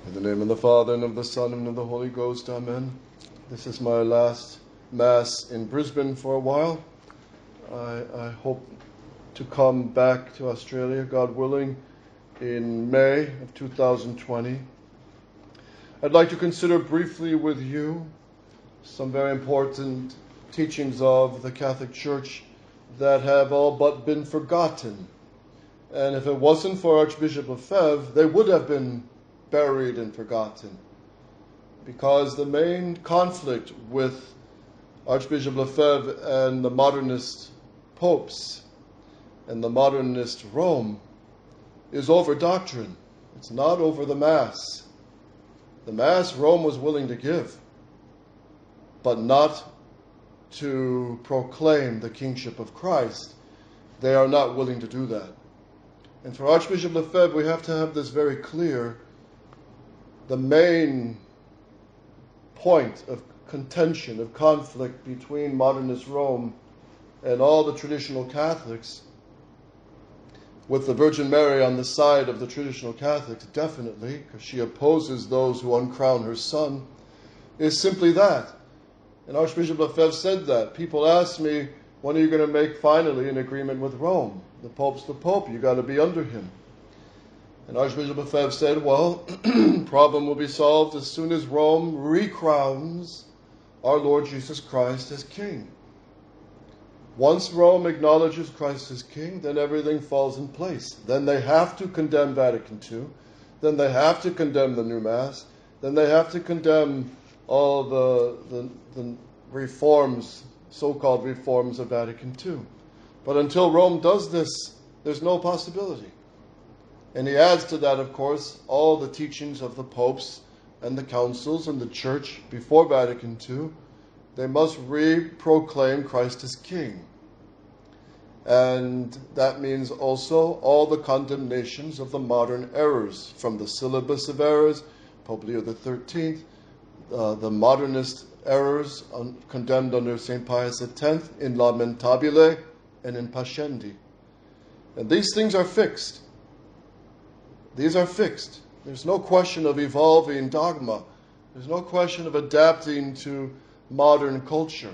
In the name of the Father, and of the Son, and of the Holy Ghost, amen. This is my last Mass in Brisbane for a while. I hope to come back to Australia, God willing, in May of 2020. I'd like to consider briefly with you some very important teachings of the Catholic Church that have all but been forgotten. And if it wasn't for Archbishop Lefebvre, they would have been buried and forgotten. Because the main conflict with Archbishop Lefebvre and the modernist popes and the modernist Rome is over doctrine. It's not over the Mass. The Mass Rome was willing to give, but not to proclaim the kingship of Christ. They are not willing to do that. And for Archbishop Lefebvre, we have to have this very clear. The main point of contention, of conflict between modernist Rome and all the traditional Catholics, with the Virgin Mary on the side of the traditional Catholics, definitely, because she opposes those who uncrown her son, is simply that. And Archbishop Lefebvre said that. People ask me, when are you going to make finally an agreement with Rome? The Pope's the Pope, you got to be under him. And Archbishop Lefebvre said, well, problem will be solved as soon as Rome recrowns our Lord Jesus Christ as King. Once Rome acknowledges Christ as King, then everything falls in place. Then they have to condemn Vatican II. Then they have to condemn the new Mass. Then they have to condemn all the reforms, so-called reforms of Vatican II. But until Rome does this, there's no possibility. And he adds to that, of course, all the teachings of the popes and the councils and the church before Vatican II. They must re-proclaim Christ as King. And that means also all the condemnations of the modern errors, from the syllabus of errors, Pope Leo XIII, the modernist errors condemned under St. Pius X in Lamentabile and in Pascendi. And these things are fixed. These are fixed. There's no question of evolving dogma. There's no question of adapting to modern culture.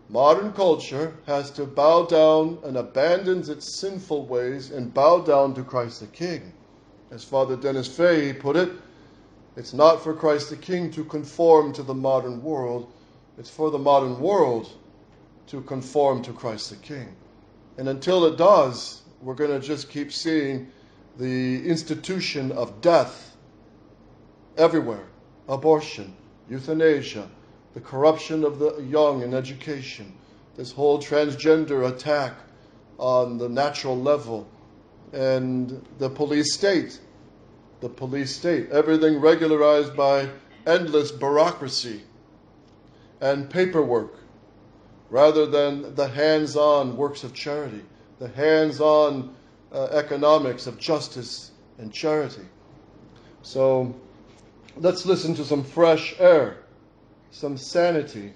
Modern culture has to bow down and abandons its sinful ways and bow down to Christ the King. As Father Denis Fahey put it, it's not for Christ the King to conform to the modern world. It's for the modern world to conform to Christ the King. And until it does, we're going to just keep seeing the institution of death everywhere. Abortion, euthanasia, the corruption of the young in education, this whole transgender attack on the natural level, and the police state. The police state, everything regularized by endless bureaucracy and paperwork, rather than the hands-on works of charity, the hands-on economics of justice and charity. So let's listen to some fresh air, some sanity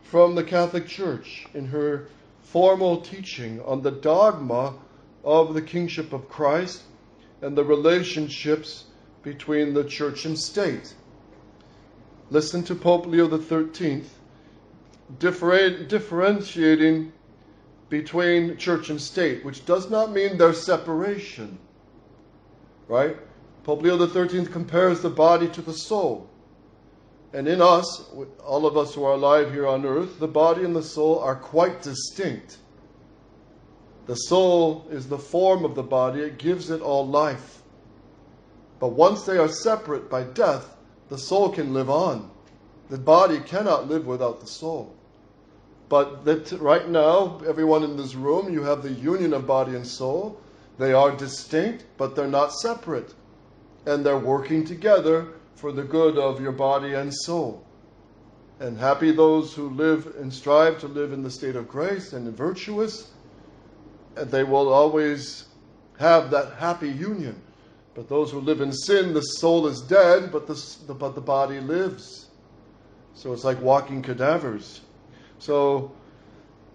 from the Catholic Church in her formal teaching on the dogma of the kingship of Christ and the relationships between the church and state. Listen to Pope Leo XIII differentiating between church and state, which does not mean their separation. Right? Pope Leo XIII compares the body to the soul. And in us, all of us who are alive here on earth, the body and the soul are quite distinct. The soul is the form of the body. It gives it all life. But once they are separate by death, the soul can live on. The body cannot live without the soul. But right now, everyone in this room, you have the union of body and soul. They are distinct, but they're not separate. And they're working together for the good of your body and soul. And happy those who live and strive to live in the state of grace and virtuous. And they will always have that happy union. But those who live in sin, the soul is dead, but the body lives. So it's like walking cadavers. So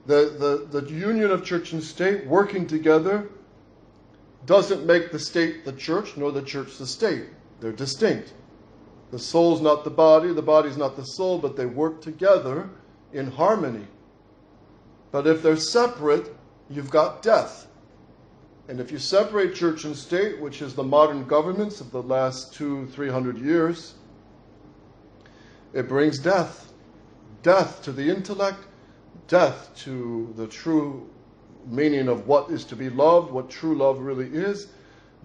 the union of church and state working together doesn't make the state the church, nor the church the state. They're distinct. The soul's not the body's not the soul, but they work together in harmony. But if they're separate, you've got death. And if you separate church and state, which is the modern governments of the last 200-300 years, it brings death. Death to the intellect, death to the true meaning of what is to be loved, what true love really is,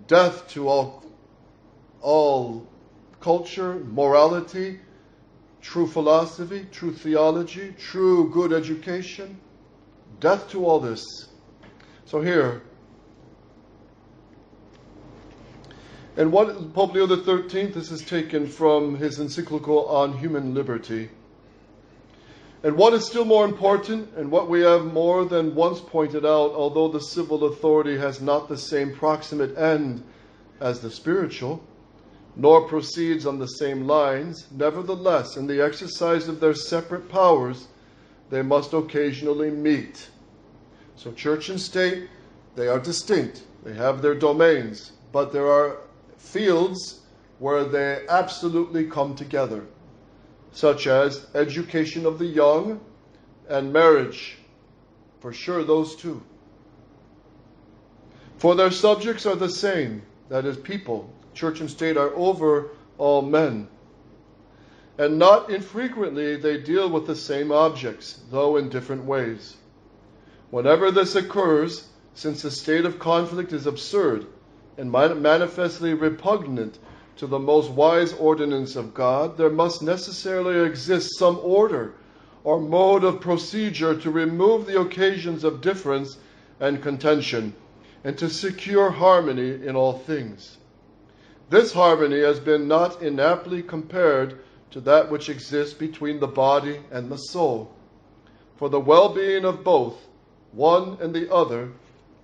death to all culture, morality, true philosophy, true theology, true good education, death to all this. So here, and what Pope Leo XIII, this is taken from his encyclical on human liberty. And what is still more important, and what we have more than once pointed out, although the civil authority has not the same proximate end as the spiritual, nor proceeds on the same lines, nevertheless, in the exercise of their separate powers, they must occasionally meet. So church and state, they are distinct. They have their domains, but there are fields where they absolutely come together, such as education of the young and marriage. For sure, those two. For their subjects are the same, that is, people. Church and state are over all men. And not infrequently they deal with the same objects, though in different ways. Whenever this occurs, since the state of conflict is absurd and manifestly repugnant to the most wise ordinance of God, there must necessarily exist some order or mode of procedure to remove the occasions of difference and contention, and to secure harmony in all things. This harmony has been not inaptly compared to that which exists between the body and the soul. For the well-being of both, one and the other,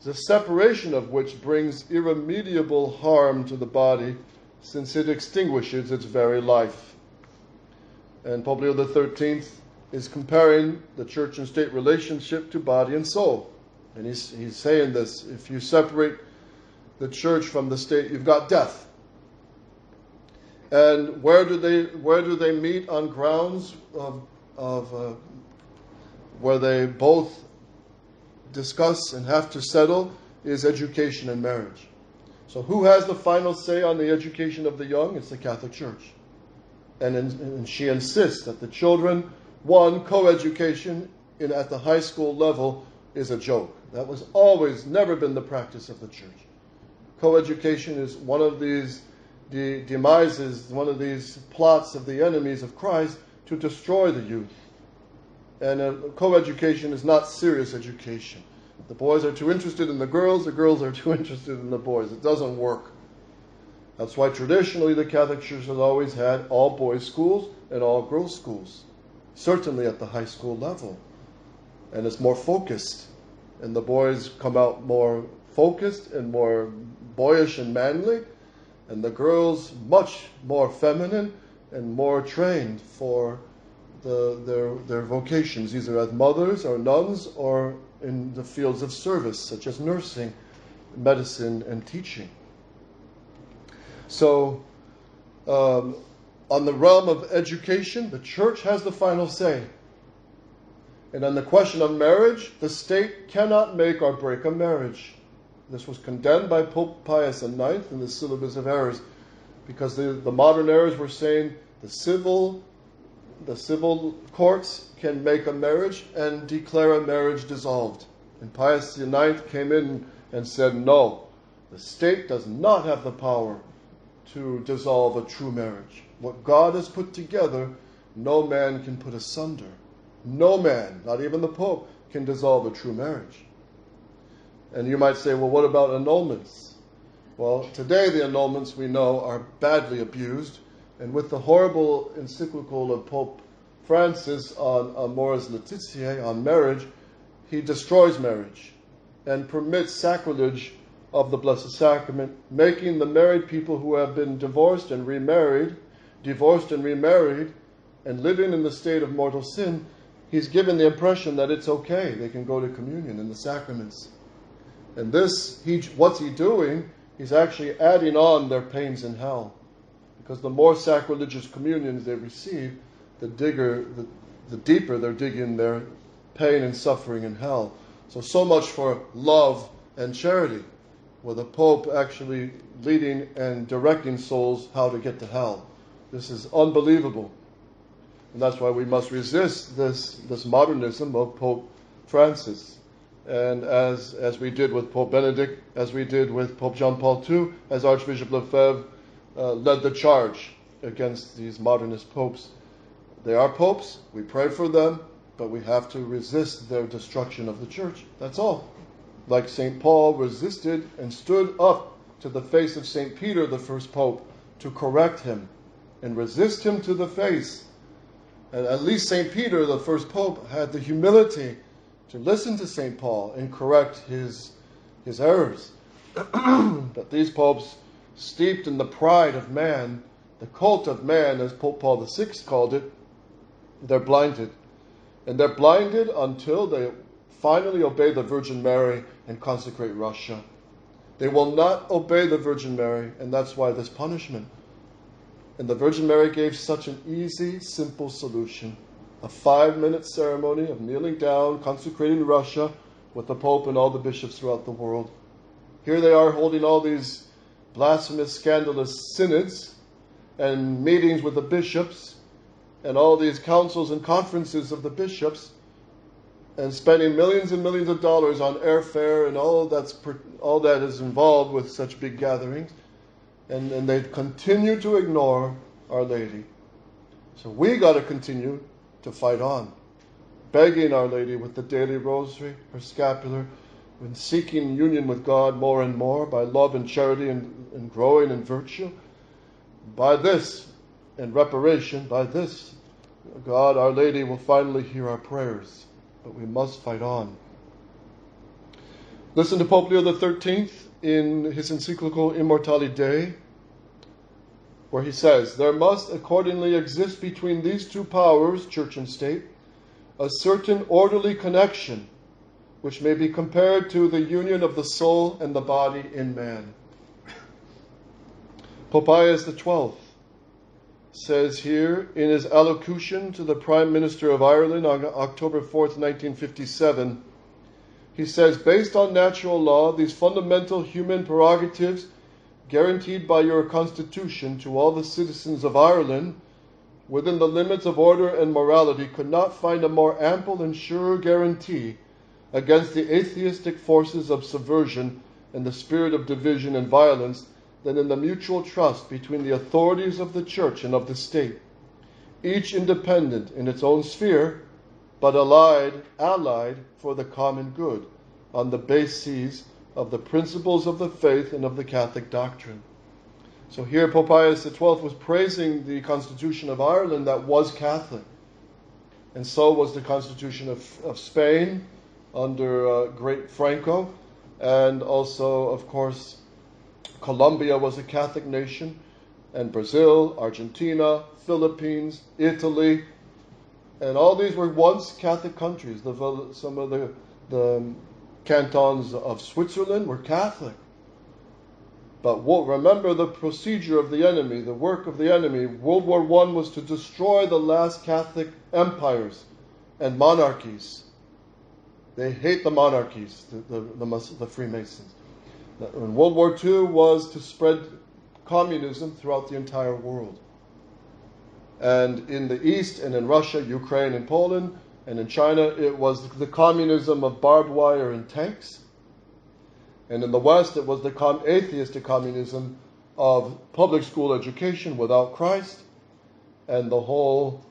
the separation of which brings irremediable harm to the body, since it extinguishes its very life. And Pope Leo XIII is comparing the church and state relationship to body and soul. And he's saying this: if you separate the church from the state, you've got death. And where do they meet on grounds of where they both discuss and have to settle is education and marriage. So who has the final say on the education of the young? It's the Catholic Church. And she insists that the children, one, co-education at the high school level is a joke. That was always never been the practice of the church. Co-education is one of these demises, one of these plots of the enemies of Christ to destroy the youth. And co-education is not serious education. The boys are too interested in the girls are too interested in the boys. It doesn't work. That's why traditionally the Catholic Church has always had all boys schools and all girls schools, certainly at the high school level. And it's more focused. And the boys come out more focused and more boyish and manly, and the girls much more feminine and more trained for their vocations, either as mothers or nuns or in the fields of service, such as nursing, medicine, and teaching. So, on the realm of education, the church has the final say. And on the question of marriage, the state cannot make or break a marriage. This was condemned by Pope Pius IX in the Syllabus of Errors, because the modern errors were saying the civil courts can make a marriage and declare a marriage dissolved. And Pius IX came in and said, no, the state does not have the power to dissolve a true marriage. What God has put together, no man can put asunder. No man, not even the Pope, can dissolve a true marriage. And you might say, well, what about annulments? Well, today the annulments, we know, are badly abused. And with the horrible encyclical of Pope Francis on Amoris Laetitia, on marriage, he destroys marriage and permits sacrilege of the Blessed Sacrament, making the married people who have been divorced and remarried, and living in the state of mortal sin, he's given the impression that it's okay. They can go to communion in the sacraments. And this, what's he doing? He's actually adding on their pains in hell. Because the more sacrilegious communions they receive, the deeper they're digging their pain and suffering in hell. So much for love and charity, with the Pope actually leading and directing souls how to get to hell. This is unbelievable. And that's why we must resist this modernism of Pope Francis. And as we did with Pope Benedict, as we did with Pope John Paul II, as Archbishop Lefebvre led the charge against these modernist popes. They are popes, we pray for them, but we have to resist their destruction of the church. That's all. Like St. Paul resisted and stood up to the face of St. Peter, the first pope, to correct him and resist him to the face. And at least St. Peter, the first pope, had the humility to listen to St. Paul and correct his errors. But these popes, steeped in the pride of man, the cult of man, as Pope Paul VI called it, they're blinded. And they're blinded until they finally obey the Virgin Mary and consecrate Russia. They will not obey the Virgin Mary, and that's why this punishment. And the Virgin Mary gave such an easy, simple solution. A 5-minute ceremony of kneeling down, consecrating Russia with the Pope and all the bishops throughout the world. Here they are holding all these blasphemous, scandalous synods and meetings with the bishops and all these councils and conferences of the bishops, and spending millions and millions of dollars on airfare and all that is involved with such big gatherings. And they continue to ignore Our Lady. So we got to continue to fight on, begging Our Lady with the daily rosary, her scapular, and seeking union with God more and more by love and charity and growing in virtue. By this, in reparation, by this, God, Our Lady, will finally hear our prayers. But we must fight on. Listen to Pope Leo XIII in his encyclical Immortali Dei, where he says, there must accordingly exist between these two powers, church and state, a certain orderly connection, which may be compared to the union of the soul and the body in man. Pope Pius XII says here in his allocution to the Prime Minister of Ireland on October 4th, 1957, he says, based on natural law, these fundamental human prerogatives guaranteed by your Constitution to all the citizens of Ireland within the limits of order and morality could not find a more ample and sure guarantee against the atheistic forces of subversion and the spirit of division and violence than in the mutual trust between the authorities of the Church and of the state, each independent in its own sphere, but allied for the common good, on the bases of the principles of the faith and of the Catholic doctrine. So here Pope Pius XII was praising the Constitution of Ireland that was Catholic. And so was the Constitution of Spain under Great Franco, and also, of course, Colombia was a Catholic nation, and Brazil, Argentina, Philippines, Italy, and all these were once Catholic countries. Some of the cantons of Switzerland were Catholic. But remember the procedure of the enemy, the work of the enemy. World War I was to destroy the last Catholic empires and monarchies. They hate the monarchies, the Freemasons. And World War II was to spread communism throughout the entire world. And in the East and in Russia, Ukraine and Poland, and in China, it was the communism of barbed wire and tanks. And in the West, it was the atheistic communism of public school education without Christ. And the whole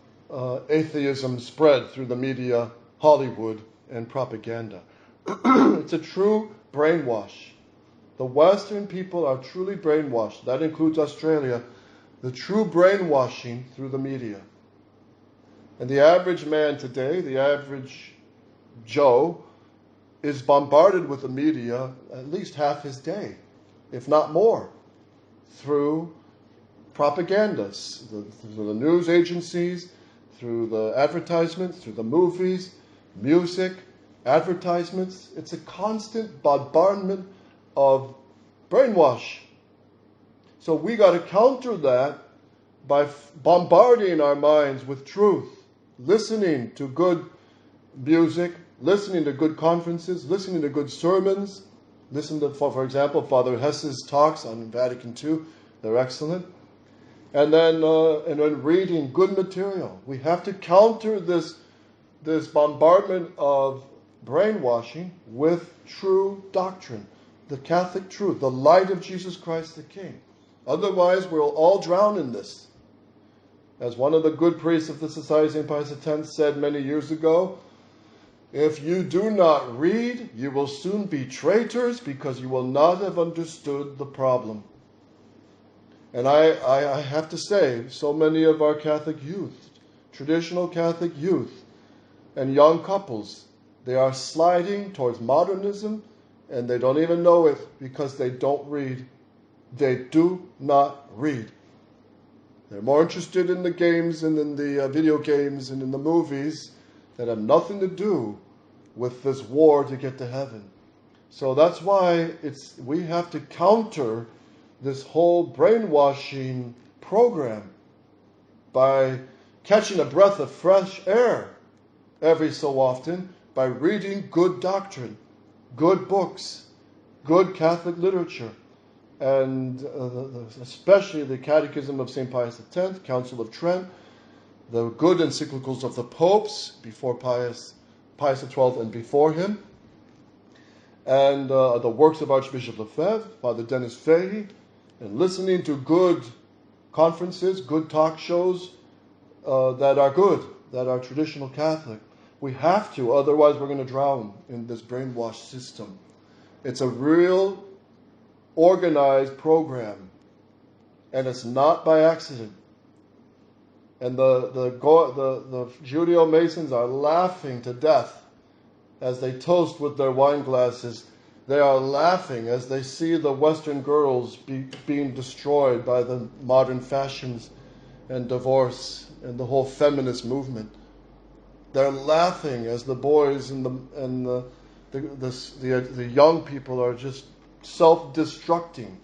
atheism spread through the media, Hollywood, and propaganda. It's a true brainwash. The Western people are truly brainwashed. That includes Australia. The true brainwashing through the media. And the average man today, the average Joe, is bombarded with the media at least half his day, if not more, through propagandas, through the news agencies, through the advertisements, through the movies, music, advertisements. It's a constant bombardment of brainwash. So we got to counter that by bombarding our minds with truth, listening to good music, listening to good conferences, listening to good sermons. Listen to, for example, Father Hess's talks on Vatican II. They're excellent. And then reading good material. We have to counter this bombardment of brainwashing with true doctrine, the Catholic truth, the light of Jesus Christ the King. Otherwise, we'll all drown in this. As one of the good priests of the Society of St. Pius X said many years ago, if you do not read, you will soon be traitors because you will not have understood the problem. And I have to say, so many of our Catholic youth, traditional Catholic youth, and young couples, they are sliding towards modernism, and they don't even know it because they don't read. They do not read. They're more interested in the games and in the video games and in the movies that have nothing to do with this war to get to heaven. So that's why we have to counter this whole brainwashing program by catching a breath of fresh air every so often by reading good doctrine, good books, good Catholic literature, and especially the Catechism of St. Pius X, Council of Trent, the good encyclicals of the popes before Pius XII and before him, and the works of Archbishop Lefebvre, Father Denis Fahy, and listening to good conferences, good talk shows that are good, that are traditional Catholic. We have to, otherwise we're going to drown in this brainwash system. It's a real organized program, and it's not by accident. And the Judeo-Masons are laughing to death as they toast with their wine glasses. They are laughing as they see the Western girls being destroyed by the modern fashions and divorce and the whole feminist movement. They're laughing as the boys and the young people are just self-destructing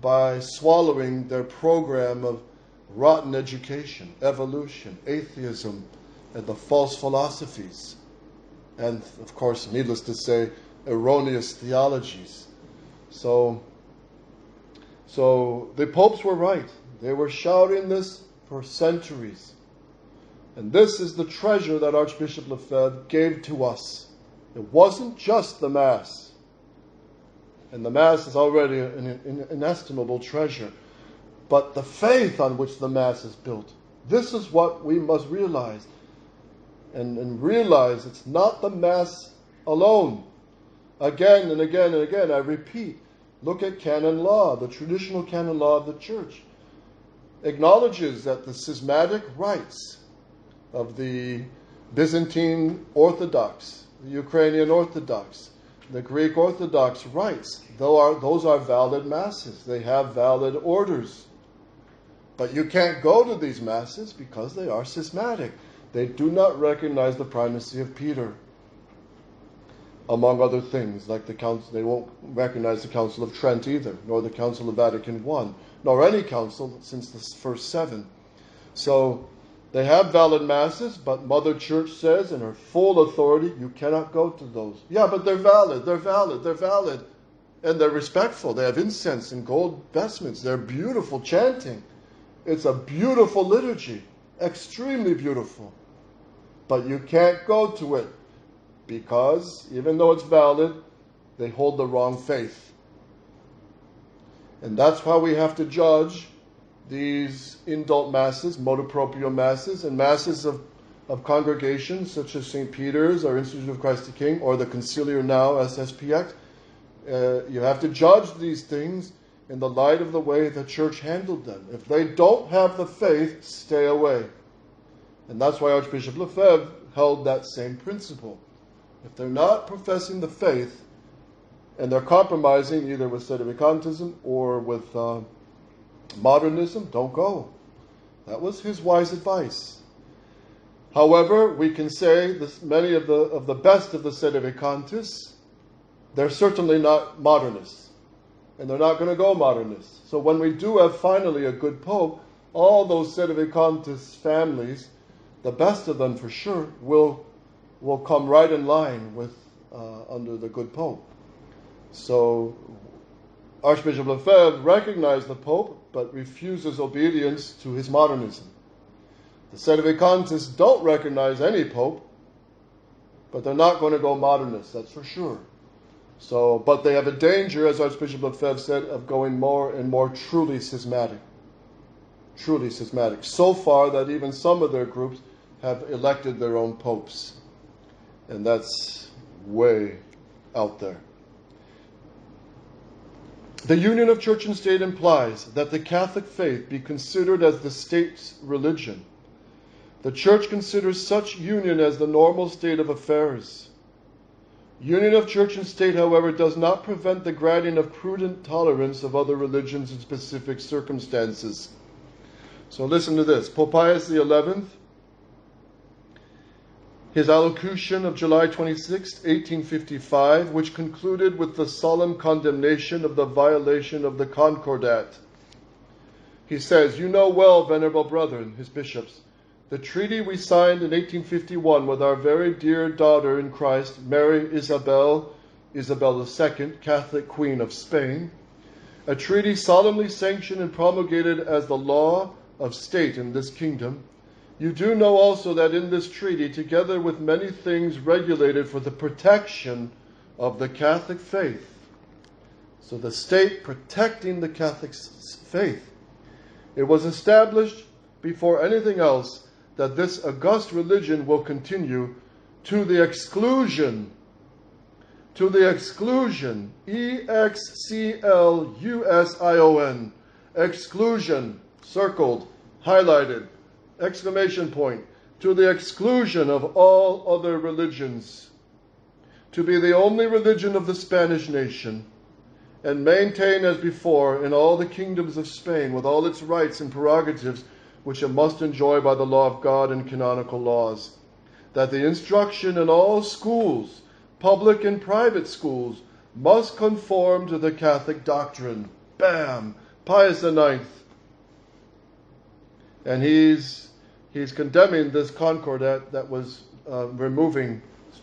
by swallowing their program of rotten education, evolution, atheism, and the false philosophies. And, of course, needless to say, erroneous theologies. So the popes were right. They were shouting this for centuries. And this is the treasure that Archbishop Lefebvre gave to us. It wasn't just the Mass. And the Mass is already an inestimable treasure. But the faith on which the Mass is built, this is what we must realize. And realize it's not the Mass alone. Again and again and again, I repeat, look at canon law, the traditional canon law of the Church. Acknowledges that the schismatic rites of the Byzantine Orthodox, the Ukrainian Orthodox, the Greek Orthodox rites, those are valid masses. They have valid orders. But you can't go to these masses because they are schismatic. They do not recognize the primacy of Peter, among other things, like the council. They won't recognize the Council of Trent either, nor the Council of Vatican I, nor any council since the first seven. So they have valid masses, but Mother Church says in her full authority, you cannot go to those. Yeah, but they're valid, and they're respectful. They have incense and gold vestments. They're beautiful chanting. It's a beautiful liturgy, extremely beautiful. But you can't go to it because, even though it's valid, they hold the wrong faith. And that's how we have to judge these indult masses, motu proprio masses, and masses of congregations such as St. Peter's or Institute of Christ the King or the Conciliar now, SSPX. You have to judge these things in the light of the way the Church handled them. If they don't have the faith, stay away. And that's why Archbishop Lefebvre held that same principle. If they're not professing the faith, and they're compromising either with sedevacantism or with modernism, don't go. That was his wise advice. However, we can say that many of the best of the sedevacantists, they're certainly not modernists. And they're not going to go modernists. So when we do have finally a good pope, all those sedevacantist families, the best of them for sure, will come right in line with under the good Pope. So Archbishop Lefebvre recognized the Pope, but refuses obedience to his modernism. The sedevacantists don't recognize any Pope, but they're not going to go modernist, that's for sure. So, but they have a danger, as Archbishop Lefebvre said, of going more and more truly schismatic. Truly schismatic. So far that even some of their groups have elected their own popes. And that's way out there. The union of church and state implies that the Catholic faith be considered as the state's religion. The church considers such union as the normal state of affairs. Union of church and state, however, does not prevent the granting of prudent tolerance of other religions in specific circumstances. So listen to this. Pope Pius XI, his allocution of July 26, 1855, which concluded with the solemn condemnation of the violation of the Concordat. He says, "You know well, venerable brethren," his bishops, "the treaty we signed in 1851 with our very dear daughter in Christ, Mary Isabel II, Catholic Queen of Spain, a treaty solemnly sanctioned and promulgated as the law of state in this kingdom. You do know also that in this treaty, together with many things regulated for the protection of the Catholic faith," so the state protecting the Catholic faith, "it was established before anything else that this august religion will continue to the exclusion, EXCLUSION, exclusion, circled, highlighted, exclamation point, to the exclusion of all other religions, to be the only religion of the Spanish nation, and maintain as before in all the kingdoms of Spain with all its rights and prerogatives which it must enjoy by the law of God and canonical laws, that the instruction in all schools, public and private schools, must conform to the Catholic doctrine." Bam! Pius IX. And he's condemning this Concordat that was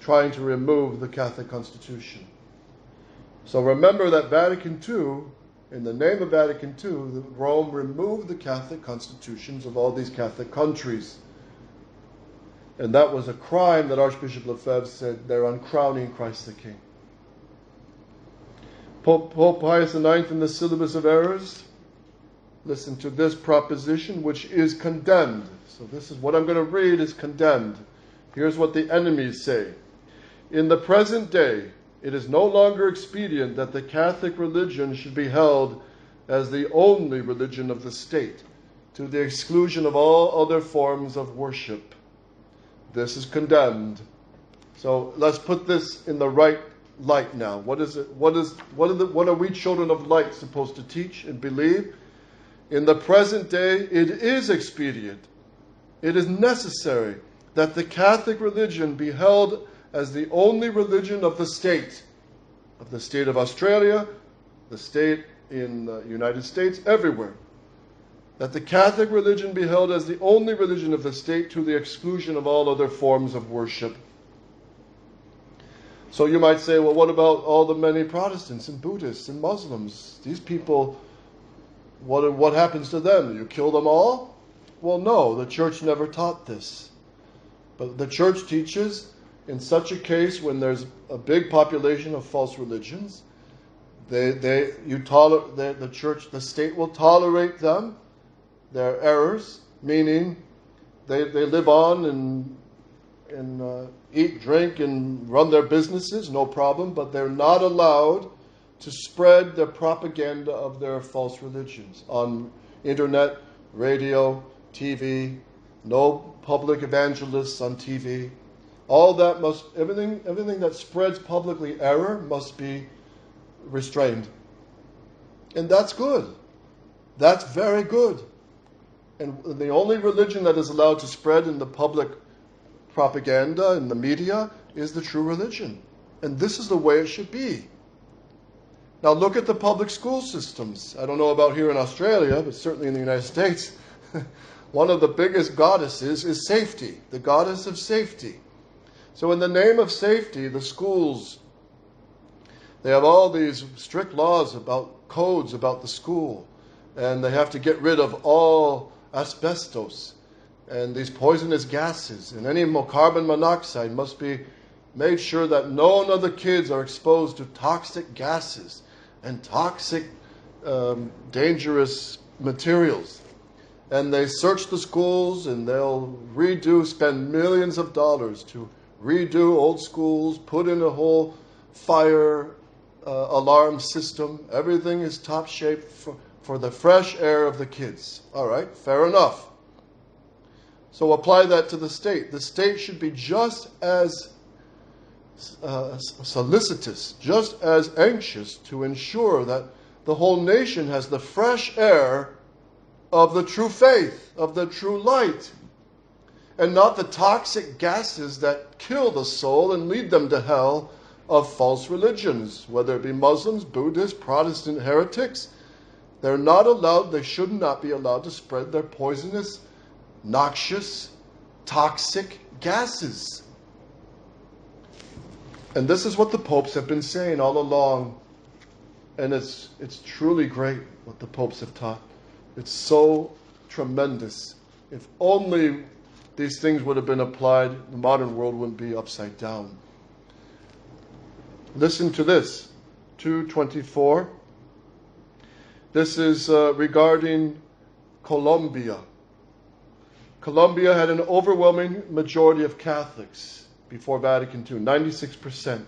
trying to remove the Catholic Constitution. So remember that Vatican II, in the name of Vatican II, Rome removed the Catholic constitutions of all these Catholic countries. And that was a crime that Archbishop Lefebvre said they're uncrowning Christ the King. Pope Pius IX in the Syllabus of Errors, listen to this proposition, which is condemned. So this is what I'm going to read is condemned. Here's what the enemies say. "In the present day, it is no longer expedient that the Catholic religion should be held as the only religion of the state, to the exclusion of all other forms of worship." This is condemned. So let's put this in the right light now. What is it? What are we children of light supposed to teach and believe? In the present day, it is expedient. It is necessary that the Catholic religion be held as the only religion of the state of Australia, the state in the United States, everywhere. That the Catholic religion be held as the only religion of the state to the exclusion of all other forms of worship. So you might say, well, what about all the many Protestants and Buddhists and Muslims? These people, what happens to them? You kill them all? Well, no, the church never taught this. But the church teaches, in such a case when there's a big population of false religions, the state will tolerate them, their errors, meaning they live on and eat, drink, and run their businesses, no problem, but they're not allowed to spread the propaganda of their false religions on internet, radio, TV, no public evangelists on TV. All that everything that spreads publicly error must be restrained. And that's good. That's very good. And the only religion that is allowed to spread in the public propaganda and the media is the true religion. And this is the way it should be. Now look at the public school systems. I don't know about here in Australia, but certainly in the United States, One of the biggest goddesses is safety, the goddess of safety. So in the name of safety, the schools, they have all these strict laws about codes about the school. And they have to get rid of all asbestos and these poisonous gases. And any carbon monoxide must be made sure that none of the kids are exposed to toxic gases and toxic, dangerous materials. And they search the schools and they'll spend millions of dollars to redo old schools, put in a whole fire alarm system. Everything is top shape for the fresh air of the kids. All right, fair enough. So apply that to the state. The state should be just as solicitous, just as anxious to ensure that the whole nation has the fresh air of the true faith, of the true light, and not the toxic gases that kill the soul and lead them to hell of false religions, whether it be Muslims, Buddhists, Protestant heretics. They're not allowed, they should not be allowed to spread their poisonous, noxious, toxic gases. And this is what the popes have been saying all along. And it's truly great what the popes have taught. It's so tremendous. If only these things would have been applied, the modern world wouldn't be upside down. Listen to this, 224. This is regarding Colombia. Colombia had an overwhelming majority of Catholics before Vatican II, 96%.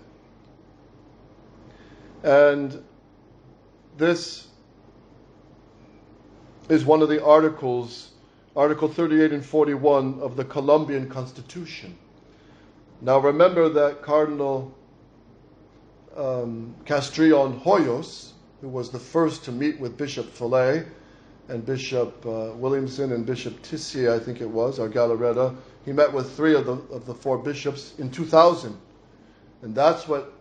And this is one of the articles, Article 38 and 41 of the Colombian Constitution. Now remember that Cardinal Castrillon Hoyos, who was the first to meet with Bishop Fillet and Bishop Williamson and Bishop Tissier, I think it was, or Galarreta. He met with 3 of the 4 bishops in 2000. And that's what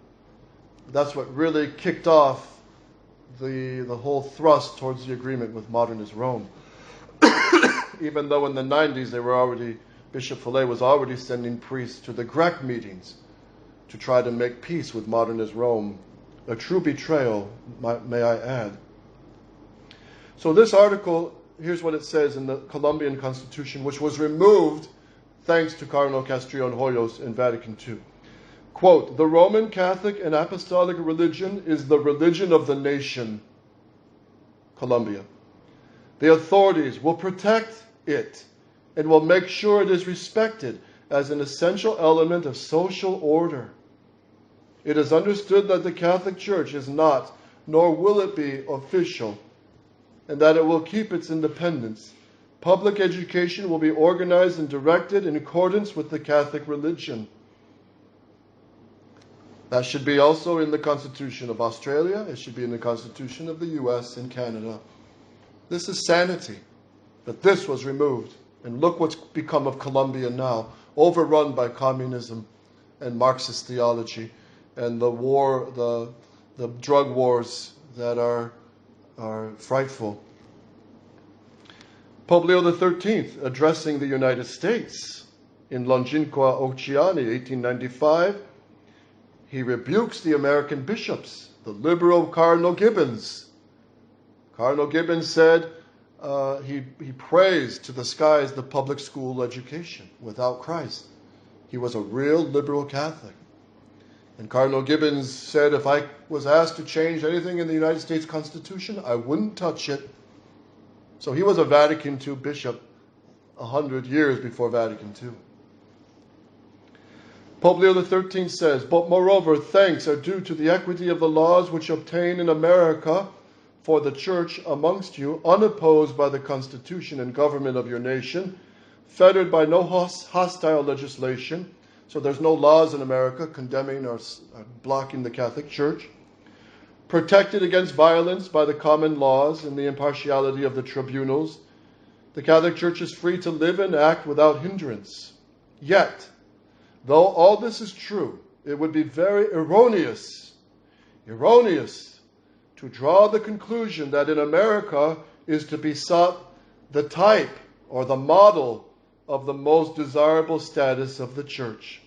really kicked off the whole thrust towards the agreement with modernist Rome. Even though in the 90s Bishop Fillet was already sending priests to the Grec meetings to try to make peace with modernist Rome. A true betrayal, may I add. So this article, here's what it says in the Colombian Constitution, which was removed thanks to Cardinal Castrillon Hoyos in Vatican II. Quote, "The Roman Catholic and Apostolic religion is the religion of the nation, Colombia. The authorities will protect it and will make sure it is respected as an essential element of social order. It is understood that the Catholic Church is not, nor will it be, official, and that it will keep its independence. Public education will be organized and directed in accordance with the Catholic religion." That should be also in the Constitution of Australia. It should be in the Constitution of the US and Canada. This is sanity. But this was removed. And look what's become of Colombia now, overrun by communism and Marxist theology and the drug wars that are frightful. Pope Leo XIII, addressing the United States in Longínqua Oceani, 1895, he rebukes the American bishops, the liberal Cardinal Gibbons. Cardinal Gibbons said he praised to the skies the public school education without Christ. He was a real liberal Catholic. And Cardinal Gibbons said, if I was asked to change anything in the United States Constitution, I wouldn't touch it. So he was a Vatican II bishop 100 years before Vatican II. Pope Leo XIII says, "But moreover, thanks are due to the equity of the laws which obtain in America for the Church amongst you, unopposed by the Constitution and government of your nation, fettered by no hostile legislation." So there's no laws in America condemning or blocking the Catholic Church. "Protected against violence by the common laws and the impartiality of the tribunals. The Catholic Church is free to live and act without hindrance. Yet, though all this is true, it would be very erroneous to draw the conclusion that in America is to be sought the type or the model of the most desirable status of the church,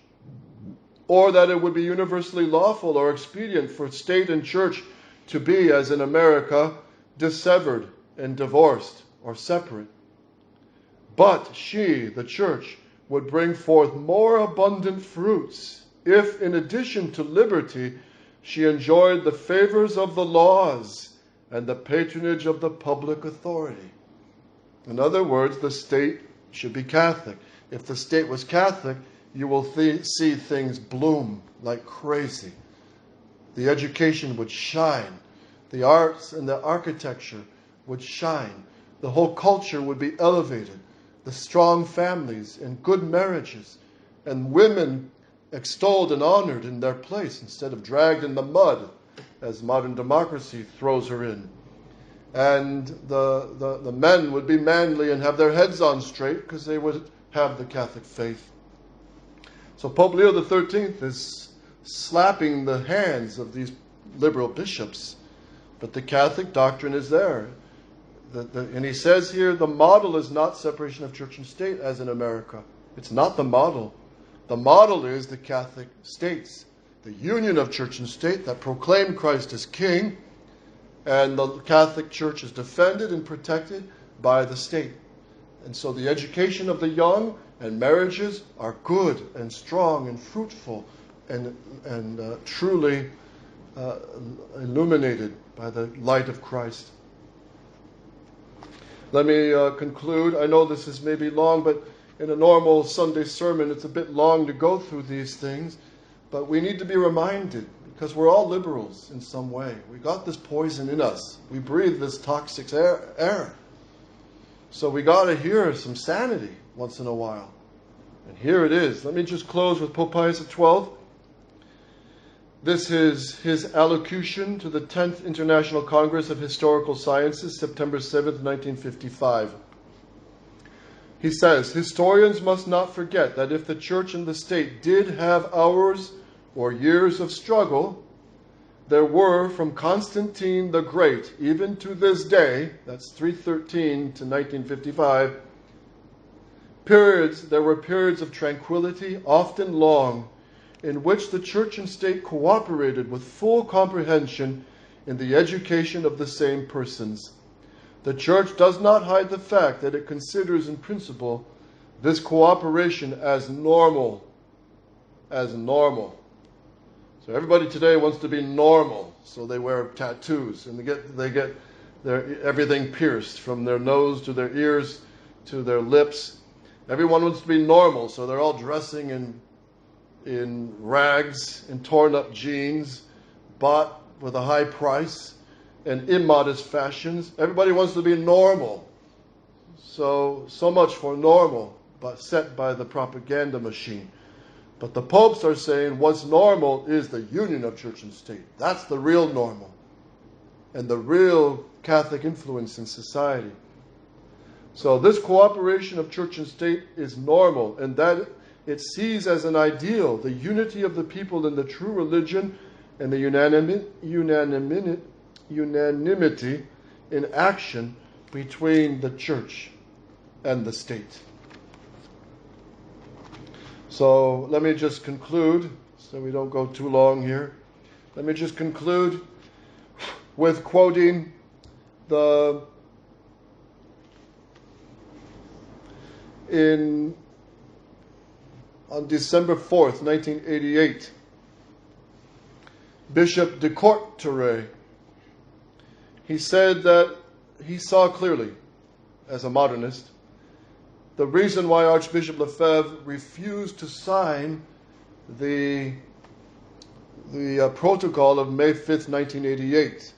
or that it would be universally lawful or expedient for state and church to be, as in America, dissevered and divorced or separate. But she, the church, would bring forth more abundant fruits if, in addition to liberty, she enjoyed the favors of the laws and the patronage of the public authority. In other words, the state should be Catholic. If the state was Catholic, you will see things bloom like crazy. The education would shine. The arts and the architecture would shine. The whole culture would be elevated. The strong families and good marriages, and women extolled and honored in their place instead of dragged in the mud as modern democracy throws her in. And the men would be manly and have their heads on straight because they would have the Catholic faith. So Pope Leo XIII is slapping the hands of these liberal bishops, but the Catholic doctrine is there. And he says here, the model is not separation of church and state as in America. It's not the model. The model is the Catholic states, the union of church and state that proclaim Christ as king, and the Catholic Church is defended and protected by the state. And so the education of the young and marriages are good and strong and fruitful and truly illuminated by the light of Christ. Let me conclude. I know this is maybe long, but in a normal Sunday sermon, it's a bit long to go through these things. But we need to be reminded, because we're all liberals in some way. We got this poison in us. We breathe this toxic air. So we got to hear some sanity once in a while. And here it is. Let me just close with Pope Pius XII. This is his allocution to the 10th International Congress of Historical Sciences, September 7th, 1955. He says, historians must not forget that if the church and the state did have hours or years of struggle, there were from Constantine the Great, even to this day, that's 313 to 1955, there were periods of tranquility, often long, in which the church and state cooperated with full comprehension in the education of the same persons. The church does not hide the fact that it considers in principle this cooperation as normal. As normal. So everybody today wants to be normal, so they wear tattoos and they get everything pierced from their nose to their ears to their lips. Everyone wants to be normal, so they're all dressing in rags and torn up jeans, bought with a high price and immodest fashions. Everybody wants to be normal. So much for normal, but set by the propaganda machine. But the popes are saying what's normal is the union of church and state. That's the real normal and the real Catholic influence in society. So this cooperation of church and state is normal, and that it sees as an ideal the unity of the people in the true religion and the unanimity in action between the church and the state. So let me just conclude, so we don't go too long here. Let me just conclude with quoting on December 4th, 1988, Bishop de Courtois, he said that he saw clearly, as a modernist, the reason why Archbishop Lefebvre refused to sign the protocol of May 5th, 1988.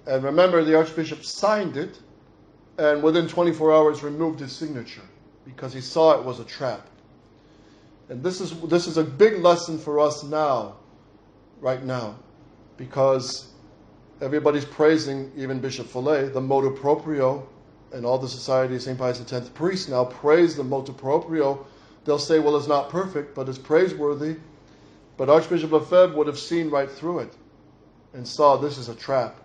And remember, the Archbishop signed it and within 24 hours removed his signature because he saw it was a trap. And this is a big lesson for us now, right now, because everybody's praising, even Bishop Follet, the motu proprio, and all the Society of St. Pius X priests now praise the motu proprio. They'll say, well, it's not perfect, but it's praiseworthy. But Archbishop Lefebvre would have seen right through it and saw this is a trap.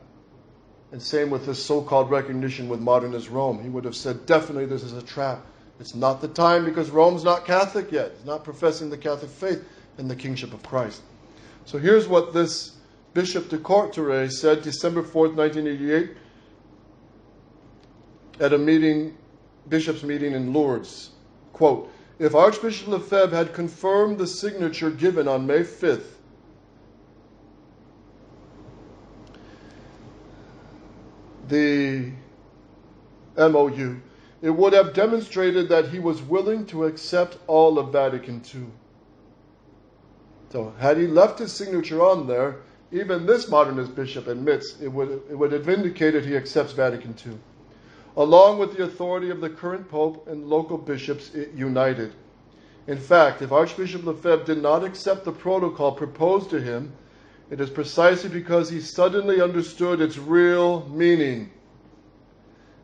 And same with this so-called recognition with modernist Rome. He would have said, definitely this is a trap. It's not the time because Rome's not Catholic yet. It's not professing the Catholic faith and the kingship of Christ. So here's what this Bishop de Courtrai said December 4th, 1988 at a meeting, bishop's meeting in Lourdes. Quote, if Archbishop Lefebvre had confirmed the signature given on May 5th, the MOU, it would have demonstrated that he was willing to accept all of Vatican II. So had he left his signature on there, even this modernist bishop admits it would have indicated he accepts Vatican II. Along with the authority of the current Pope and local bishops, it united. In fact, if Archbishop Lefebvre did not accept the protocol proposed to him, it is precisely because he suddenly understood its real meaning.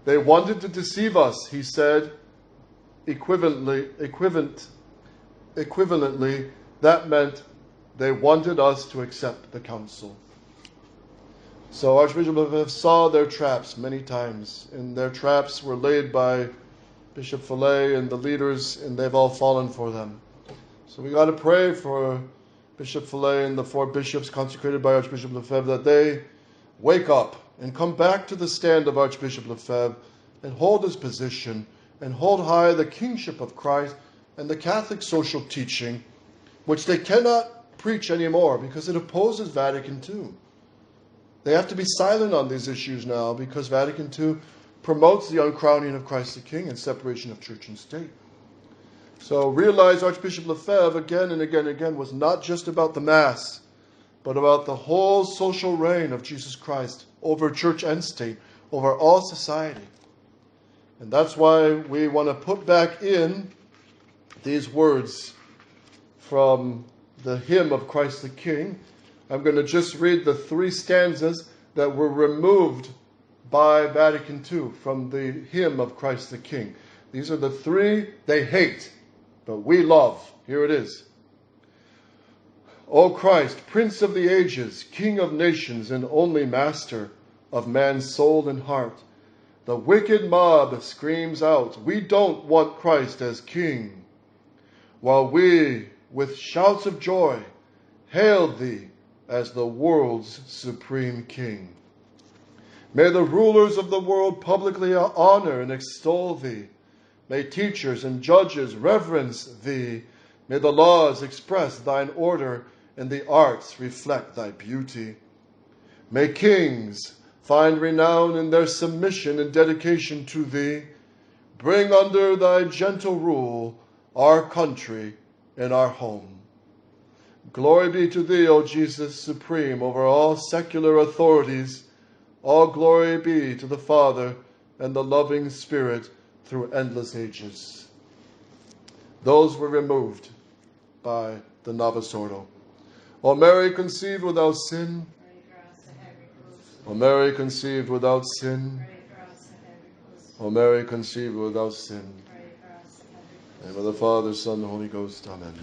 They wanted to deceive us, he said. Equivalently, that meant they wanted us to accept the council. So Archbishop Lefebvre saw their traps many times, and their traps were laid by Bishop Fillet and the leaders, and they've all fallen for them. So we got to pray for Bishop Fillet and the 4 bishops consecrated by Archbishop Lefebvre that they wake up and come back to the stand of Archbishop Lefebvre and hold his position and hold high the kingship of Christ and the Catholic social teaching, which they cannot preach anymore because it opposes Vatican II. They have to be silent on these issues now because Vatican II promotes the uncrowning of Christ the King and separation of church and state. So realize Archbishop Lefebvre again and again and again was not just about the Mass, but about the whole social reign of Jesus Christ over church and state, over all society. And that's why we want to put back in these words from the hymn of Christ the King. I'm going to just read the 3 stanzas that were removed by Vatican II from the hymn of Christ the King. These are the 3 they hate, but we love. Here it is. O Christ, Prince of the ages, King of nations, and only Master of man's soul and heart, the wicked mob screams out, we don't want Christ as King, while we, with shouts of joy, hail thee as the world's supreme King. May the rulers of the world publicly honor and extol thee. May teachers and judges reverence thee. May the laws express thine order and the arts reflect thy beauty. May kings find renown in their submission and dedication to thee. Bring under thy gentle rule our country and our home. Glory be to thee, O Jesus, supreme over all secular authorities. All glory be to the Father and the loving Spirit through endless ages. Those were removed by the Novus Ordo. O Mary conceived without sin. O Mary conceived without sin. O Mary conceived without sin. In the name of the Father, Son, and Holy Ghost. Amen.